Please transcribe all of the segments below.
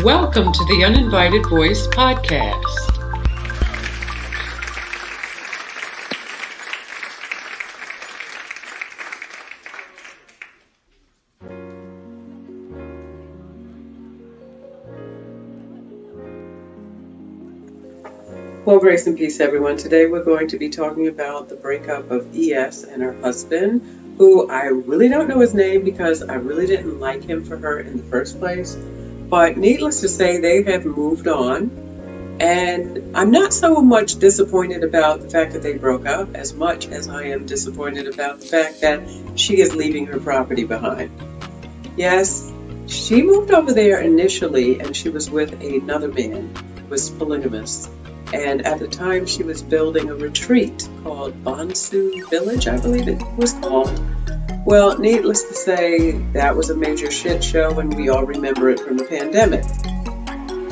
Welcome to the Uninvited Voice podcast. Well, grace and peace, everyone. Today we're going to be talking about the breakup of E.S. and her husband, who I really don't know his name because I really didn't like him for her in the first place. But needless to say, they have moved on. And I'm not so much disappointed about the fact that they broke up as much as I am disappointed about the fact that she is leaving her property behind. Yes, she moved over there initially and she was with another man who was polygamous. And at the time, she was building a retreat called Bonsu Village, I believe it was called. Well, needless to say, that was a major shit show, and we all remember it from the pandemic.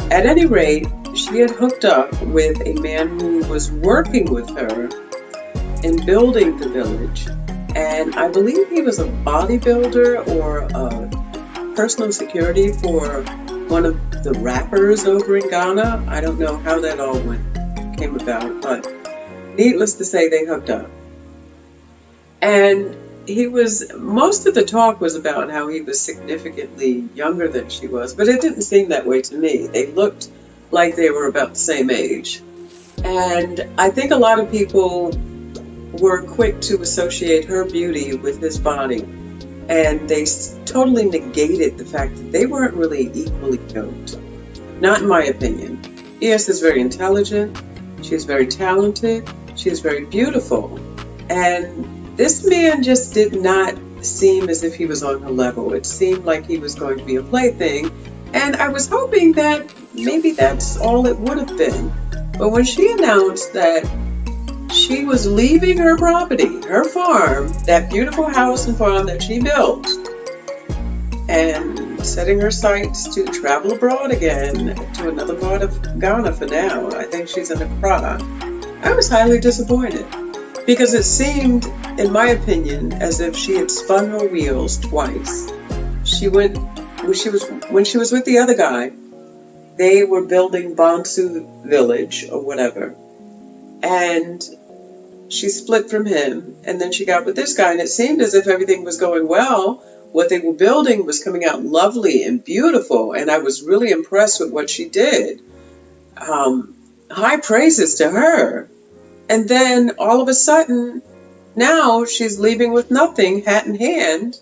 At any rate, she had hooked up with a man who was working with her in building the village. And I believe he was a bodybuilder or a personal security for one of the rappers over in Ghana. I don't know how that all came about, but needless to say, they hooked up. And most of the talk was about how he was significantly younger than she was, but it didn't seem that way to me. They looked like they were about the same age. And I think a lot of people were quick to associate her beauty with his body. And they totally negated the fact that they weren't really equally yoked. Not in my opinion. E.S. is very intelligent. She's very talented. She's very beautiful. And this man just did not seem as if he was on her level. It seemed like he was going to be a plaything. And I was hoping that maybe that's all it would have been. But when she announced that she was leaving her property, her farm, that beautiful house and farm that she built, and setting her sights to travel abroad again to another part of Ghana for now. I think she's in Accra. I was highly disappointed because it seemed, in my opinion, as if she had spun her wheels twice. When she was with the other guy, they were building Bonsu Village or whatever. And she split from him, and then she got with this guy, and it seemed as if everything was going well. What they were building was coming out lovely and beautiful, and I was really impressed with what she did. High praises to her. And then all of a sudden, now she's leaving with nothing, hat in hand,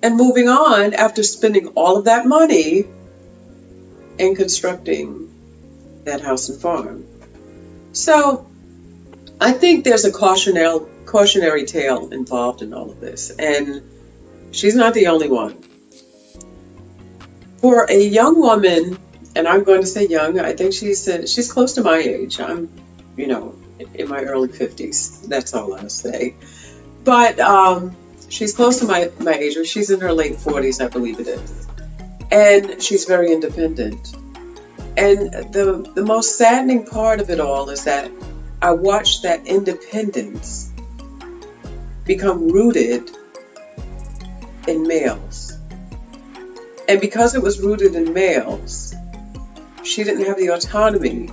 and moving on after spending all of that money in constructing that house and farm. So I think there's a cautionary tale involved in all of this, and she's not the only one. For a young woman, and I'm going to say young, I think she's close to my age. I'm, in my early 50s. That's all I'll say. But she's close to my age, or she's in her late 40s, I believe it is. And she's very independent. And the most saddening part of it all is that I watched that independence become rooted in males. And because it was rooted in males, she didn't have the autonomy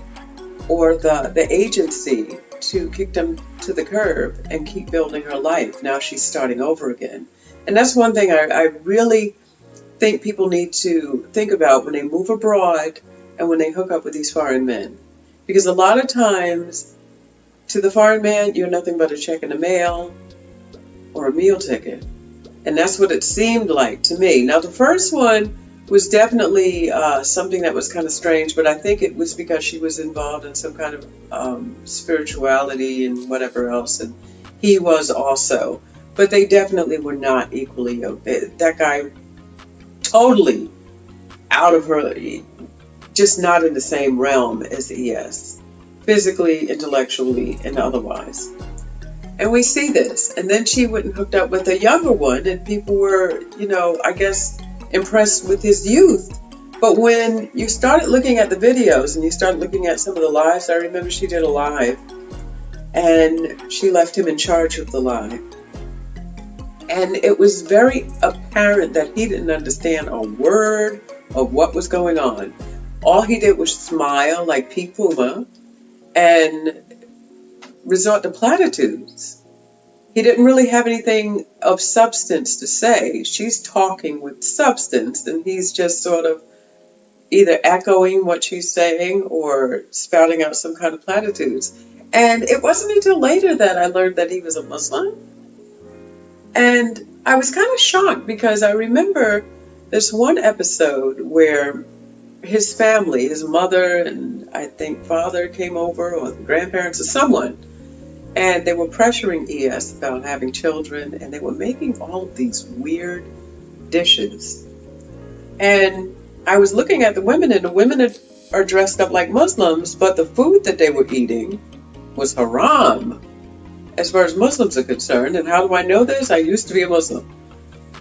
or the agency to kick them to the curb and keep building her life. Now she's starting over again. And that's one thing I really think people need to think about when they move abroad and when they hook up with these foreign men. Because a lot of times, to the foreign man, you're nothing but a check in the mail or a meal ticket. And that's what it seemed like to me. Now, the first one was definitely something that was kind of strange, but I think it was because she was involved in some kind of spirituality and whatever else, and he was also. But they definitely were not equally yoked. That guy, totally out of her, just not in the same realm as E.S., physically, intellectually, and otherwise. And we see this. And then she went and hooked up with a younger one, and people were, I guess, impressed with his youth. But when you started looking at the videos and you started looking at some of the lives, I remember she did a live, and she left him in charge of the live. And it was very apparent that he didn't understand a word of what was going on. All he did was smile like Pete Puma and resort to platitudes. He didn't really have anything of substance to say. She's talking with substance, and he's just sort of either echoing what she's saying or spouting out some kind of platitudes. And it wasn't until later that I learned that he was a Muslim. And I was kind of shocked because I remember this one episode where his family, his mother and I think father came over, or the grandparents or someone, and they were pressuring E.S. about having children, and they were making all of these weird dishes. And I was looking at the women, and the women are dressed up like Muslims, but the food that they were eating was haram as far as Muslims are concerned. And how do I know this? I used to be a Muslim.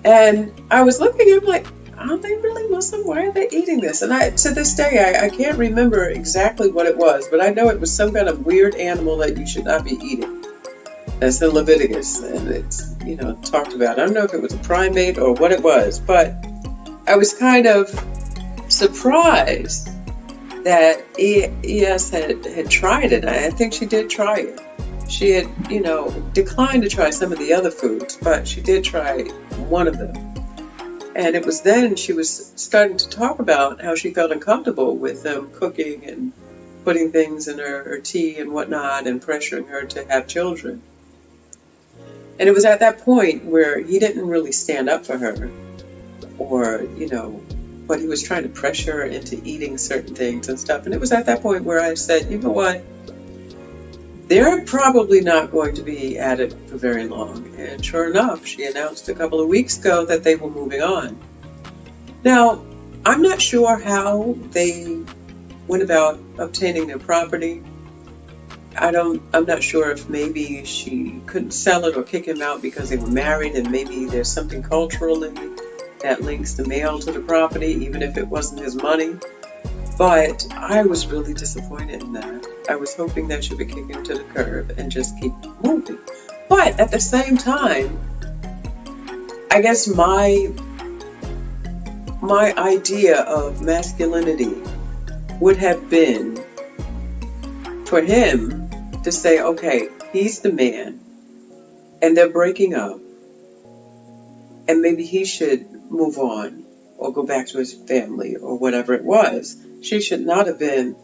And I was looking, I'm like, aren't they really Muslim? Why are they eating this? And to this day, I can't remember exactly what it was, but I know it was some kind of weird animal that you should not be eating. That's in Leviticus, and it's, talked about. I don't know if it was a primate or what it was, but I was kind of surprised that E.S. had tried it. I think she did try it. She had, declined to try some of the other foods, but she did try one of them. And it was then she was starting to talk about how she felt uncomfortable with them cooking and putting things in her tea and whatnot and pressuring her to have children. And it was at that point where he didn't really stand up for her or, but he was trying to pressure her into eating certain things and stuff. And it was at that point where I said, you know what? They're probably not going to be at it for very long. And sure enough, she announced a couple of weeks ago that they were moving on. Now, I'm not sure how they went about obtaining their property. I'm not sure if maybe she couldn't sell it or kick him out because they were married, and maybe there's something culturally that links the male to the property, even if it wasn't his money. But I was really disappointed in that. I was hoping that she would kick him to the curb and just keep moving. But at the same time, I guess my idea of masculinity would have been for him to say, okay, he's the man, and they're breaking up, and maybe he should move on or go back to his family or whatever it was. She should not have been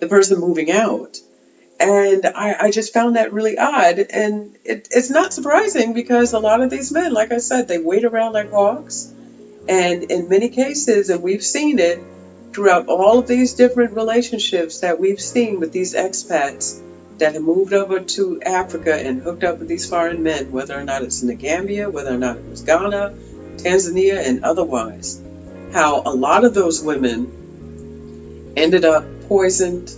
the person moving out. And I just found that really odd. And it's not surprising because a lot of these men, like I said, they wait around like hawks. And in many cases, and we've seen it throughout all of these different relationships that we've seen with these expats that have moved over to Africa and hooked up with these foreign men, whether or not it's in the Gambia, whether or not it was Ghana, Tanzania, and otherwise, how a lot of those women ended up poisoned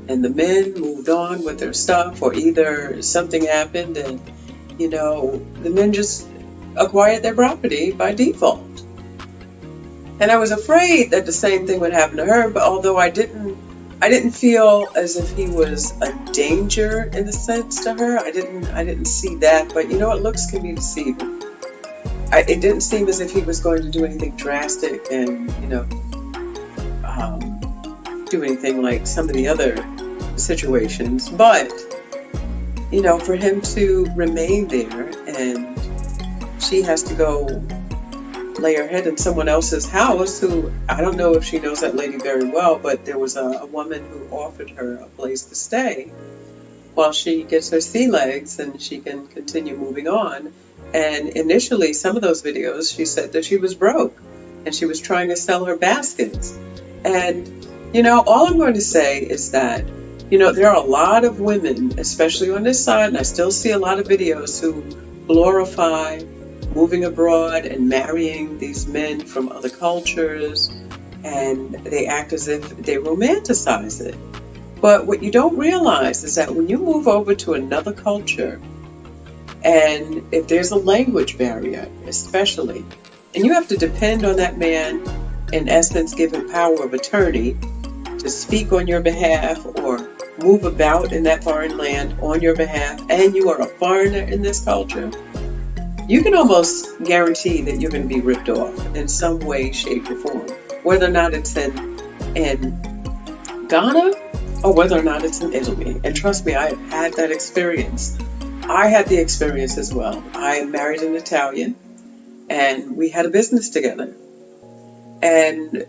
and the men moved on with their stuff, or either something happened and, the men just acquired their property by default. And I was afraid that the same thing would happen to her, but although I didn't feel as if he was a danger in the sense to her. I didn't see that, but looks can be deceiving. It didn't seem as if he was going to do anything drastic and, do anything like some of the other situations. But, for him to remain there and she has to go lay her head in someone else's house, who I don't know if she knows that lady very well, but there was a woman who offered her a place to stay while she gets her sea legs and she can continue moving on. And initially, some of those videos, she said that she was broke and she was trying to sell her baskets. And, all I'm going to say is that, there are a lot of women, especially on this side, and I still see a lot of videos who glorify moving abroad and marrying these men from other cultures, and they act as if they romanticize it. But what you don't realize is that when you move over to another culture, and if there's a language barrier, especially, and you have to depend on that man, in essence, give him power of attorney to speak on your behalf or move about in that foreign land on your behalf, and you are a foreigner in this culture, you can almost guarantee that you're going to be ripped off in some way, shape, or form, whether or not it's in Ghana or whether or not it's in Italy. And trust me, I have had that experience. I had the experience as well. I married an Italian and we had a business together. And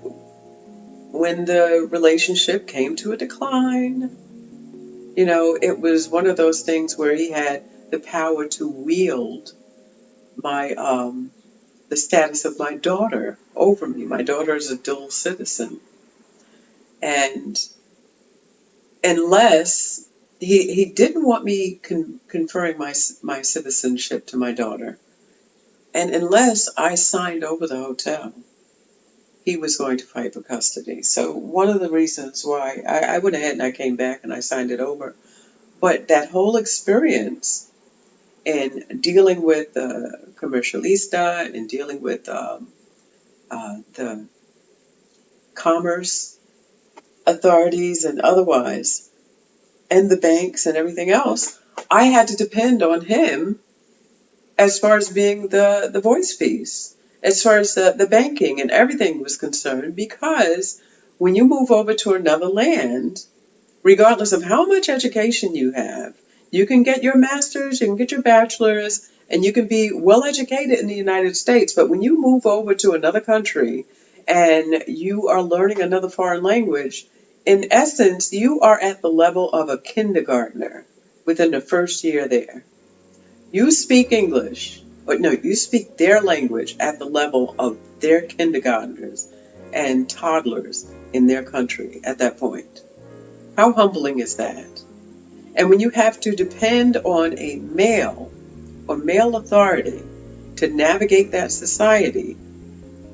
when the relationship came to a decline, it was one of those things where he had the power to wield my the status of my daughter over me. My daughter is a dual citizen, and unless he didn't want me conferring my citizenship to my daughter, and unless I signed over the hotel, he was going to fight for custody. So one of the reasons why I went ahead and I came back and I signed it over. But that whole experience in dealing with the commercialista and dealing with the commerce authorities and otherwise, and the banks and everything else, I had to depend on him as far as being the voice piece, as far as the banking and everything was concerned, because when you move over to another land, regardless of how much education you have, you can get your master's, you can get your bachelor's, and you can be well educated in the United States. But when you move over to another country and you are learning another foreign language, in essence, you are at the level of a kindergartner within the first year there. You speak English, but no, you speak their language at the level of their kindergartners and toddlers in their country at that point. How humbling is that? And when you have to depend on a male or male authority to navigate that society,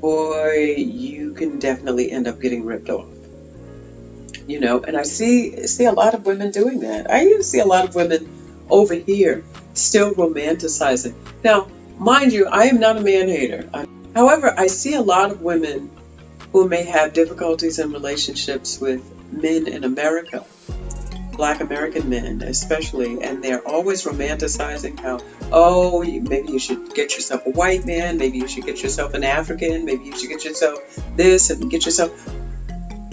boy, you can definitely end up getting ripped off. And I see a lot of women doing that. I even see a lot of women over here still romanticizing. Now, mind you, I am not a man hater. However, I see a lot of women who may have difficulties in relationships with men in America, Black American men especially, and they're always romanticizing how, oh, maybe you should get yourself a white man, maybe you should get yourself an African, maybe you should get yourself this and get yourself,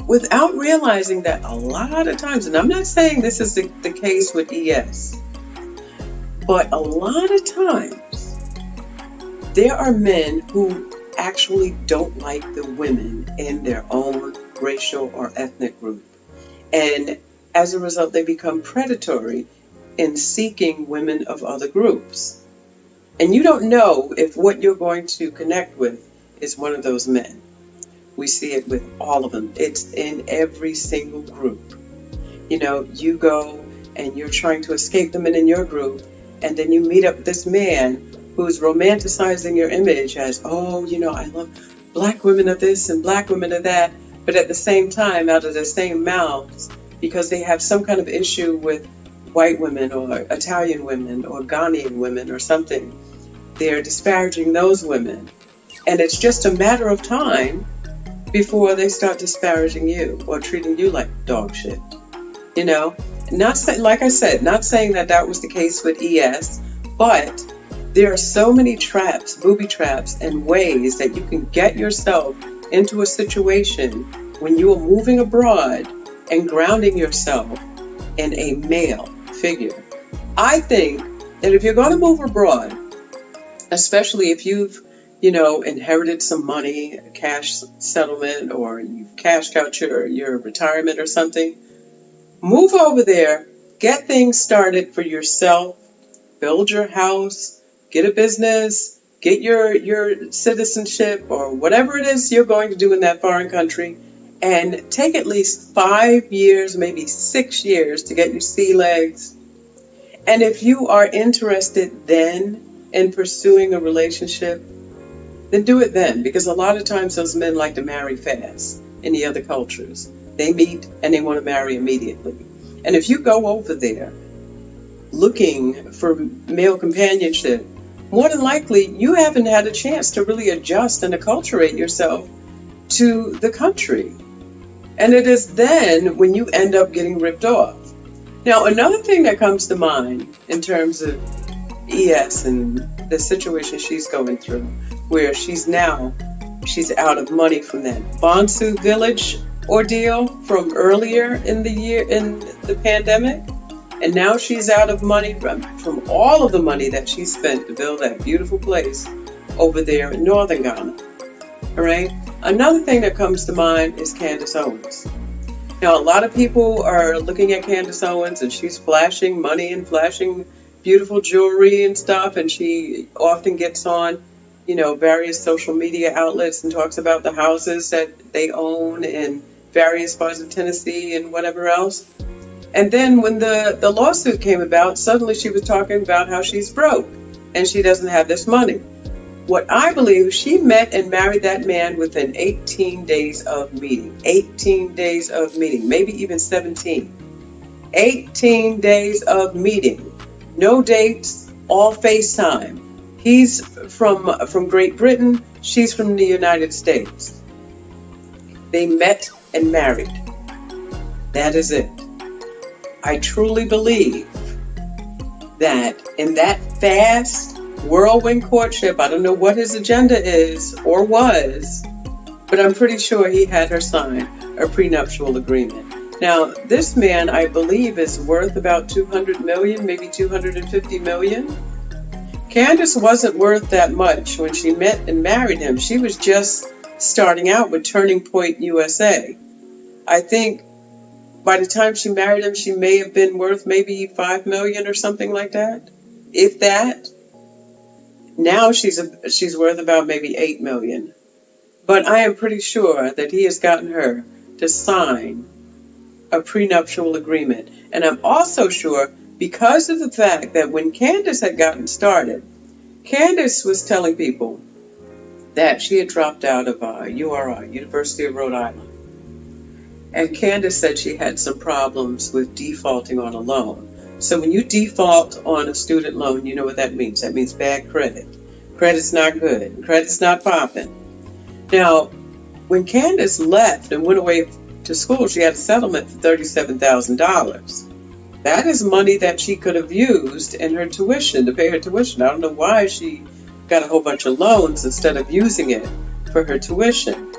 without realizing that a lot of times, and I'm not saying this is the case with ES, but a lot of times there are men who actually don't like the women in their own racial or ethnic group. And as a result, they become predatory in seeking women of other groups. And you don't know if what you're going to connect with is one of those men. We see it with all of them. It's in every single group. You go and you're trying to escape the men in your group, and then you meet up with this man who's romanticizing your image as, oh, I love Black women of this and Black women of that. But at the same time, out of the same mouths, because they have some kind of issue with white women or Italian women or Ghanaian women or something, they're disparaging those women. And it's just a matter of time before they start disparaging you or treating you like dog shit. Like I said, not saying that was the case with ES, but there are so many traps, booby traps, and ways that you can get yourself into a situation when you are moving abroad and grounding yourself in a male figure. I think that if you're going to move abroad, especially if you've, inherited some money, a cash settlement, or you've cashed out your retirement or something, move over there, get things started for yourself, build your house, get a business, get your citizenship or whatever it is you're going to do in that foreign country, and take at least 5 years, maybe 6 years to get your sea legs. And if you are interested then in pursuing a relationship, then do it then, because a lot of times those men like to marry fast in the other cultures. They meet and they want to marry immediately. And if you go over there looking for male companionship, more than likely you haven't had a chance to really adjust and acculturate yourself to the country. And it is then when you end up getting ripped off. Now, another thing that comes to mind in terms of ES and the situation she's going through, where she's out of money from that Bonsu Village ordeal from earlier in the year in the pandemic. And now she's out of money from all of the money that she spent to build that beautiful place over there in northern Ghana. All right. Another thing that comes to mind is Candace Owens. Now, a lot of people are looking at Candace Owens, and she's flashing money and flashing beautiful jewelry and stuff, and she often gets on, various social media outlets and talks about the houses that they own in various parts of Tennessee and whatever else. And then when the lawsuit came about, suddenly she was talking about how she's broke and she doesn't have this money. What I believe, she met and married that man within 18 days of meeting. 18 days of meeting, maybe even 17. 18 days of meeting. No dates, all FaceTime. He's from Great Britain, she's from the United States. They met and married. That is it. I truly believe that in that fast whirlwind courtship, I don't know what his agenda is or was, but I'm pretty sure he had her sign a prenuptial agreement. Now, this man, I believe, is worth about 200 million, maybe 250 million. Candace wasn't worth that much when she met and married him. She was just starting out with Turning Point USA. I think by the time she married him, she may have been worth maybe 5 million or something like that, if that. Now she's worth about maybe 8 million. But I am pretty sure that he has gotten her to sign a prenuptial agreement. And I'm also sure, because of the fact that when Candace had gotten started, Candace was telling people that she had dropped out of URI, University of Rhode Island. And Candace said she had some problems with defaulting on a loan. So when you default on a student loan, you know what that means. That means bad credit. Credit's not good. Credit's not popping. Now, when Candace left and went away to school, she had a settlement for $37,000. That is money that she could have used in her tuition, to pay her tuition. I don't know why she got a whole bunch of loans instead of using it for her tuition,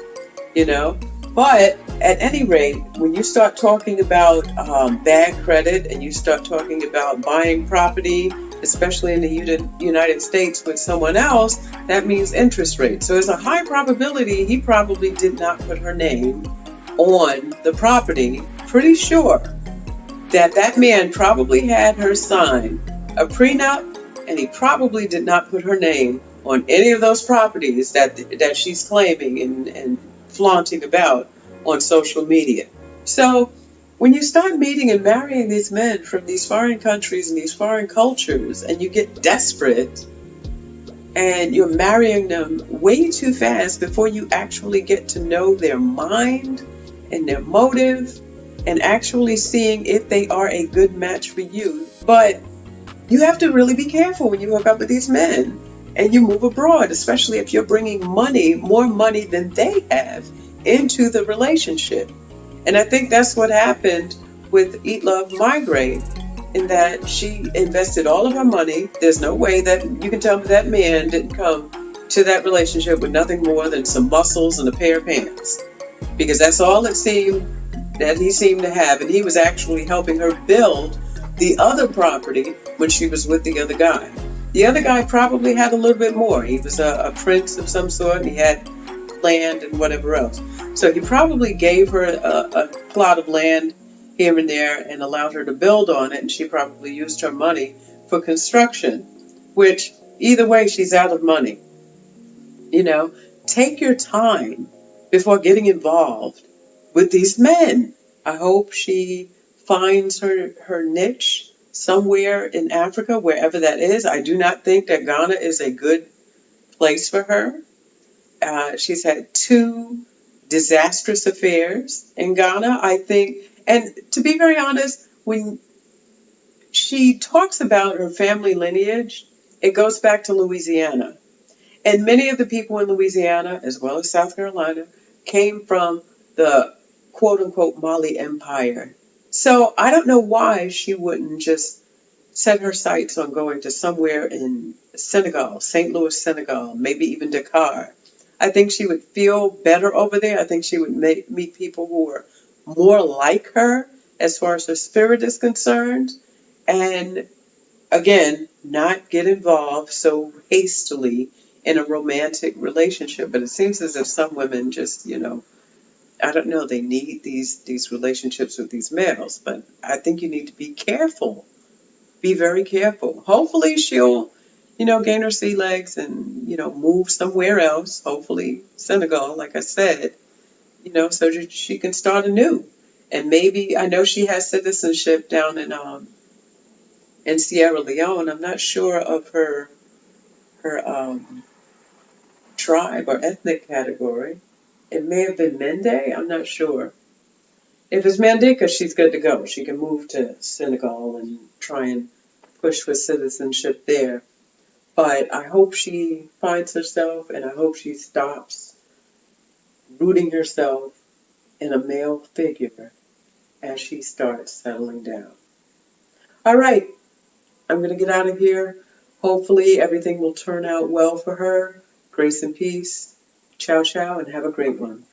But at any rate, when you start talking about bad credit and you start talking about buying property, especially in the United States with someone else, that means interest rate. So there's a high probability he probably did not put her name on the property. Pretty sure that man probably had her sign a prenup, and he probably did not put her name on any of those properties that she's claiming and flaunting about on social media. So when you start meeting and marrying these men from these foreign countries and these foreign cultures, and you get desperate and you're marrying them way too fast before you actually get to know their mind and their motive and actually seeing if they are a good match for you. But you have to really be careful when you hook up with these men and you move abroad, especially if you're bringing money, more money than they have, into the relationship. And I think that's what happened with Eat, Love, Migrate, in that she invested all of her money. There's no way that you can tell me that man didn't come to that relationship with nothing more than some muscles and a pair of pants, because that's all it seemed that he seemed to have. And he was actually helping her build the other property when she was with the other guy. The other guy probably had a little bit more. He was a prince of some sort, and he had land and whatever else. So he probably gave her a plot of land here and there and allowed her to build on it, and she probably used her money for construction, which either way, she's out of money. Take your time before getting involved with these men. I hope she finds her niche somewhere in Africa, wherever that is. I do not think that Ghana is a good place for her. She's had 2 disastrous affairs in Ghana, I think. And to be very honest, when she talks about her family lineage, it goes back to Louisiana. And many of the people in Louisiana, as well as South Carolina, came from the quote-unquote Mali Empire. So I don't know why she wouldn't just set her sights on going to somewhere in Senegal, St. Louis, Senegal, maybe even Dakar. I think she would feel better over there. I think she would meet people who are more like her as far as her spirit is concerned. And again, not get involved so hastily in a romantic relationship. But it seems as if some women just, I don't know, they need these relationships with these males. But I think you need to be careful. Be very careful. Hopefully she'll, gain her sea legs and, move somewhere else. Hopefully Senegal, like I said, so that she can start anew. And maybe I know she has citizenship down in Sierra Leone. I'm not sure of her tribe or ethnic category. It may have been Mende. I'm not sure. If it's Mandinka, she's good to go. She can move to Senegal and try and push for citizenship there. But I hope she finds herself, and I hope she stops rooting herself in a male figure as she starts settling down. All right, I'm going to get out of here. Hopefully everything will turn out well for her. Grace and peace. Ciao, ciao, and have a great one.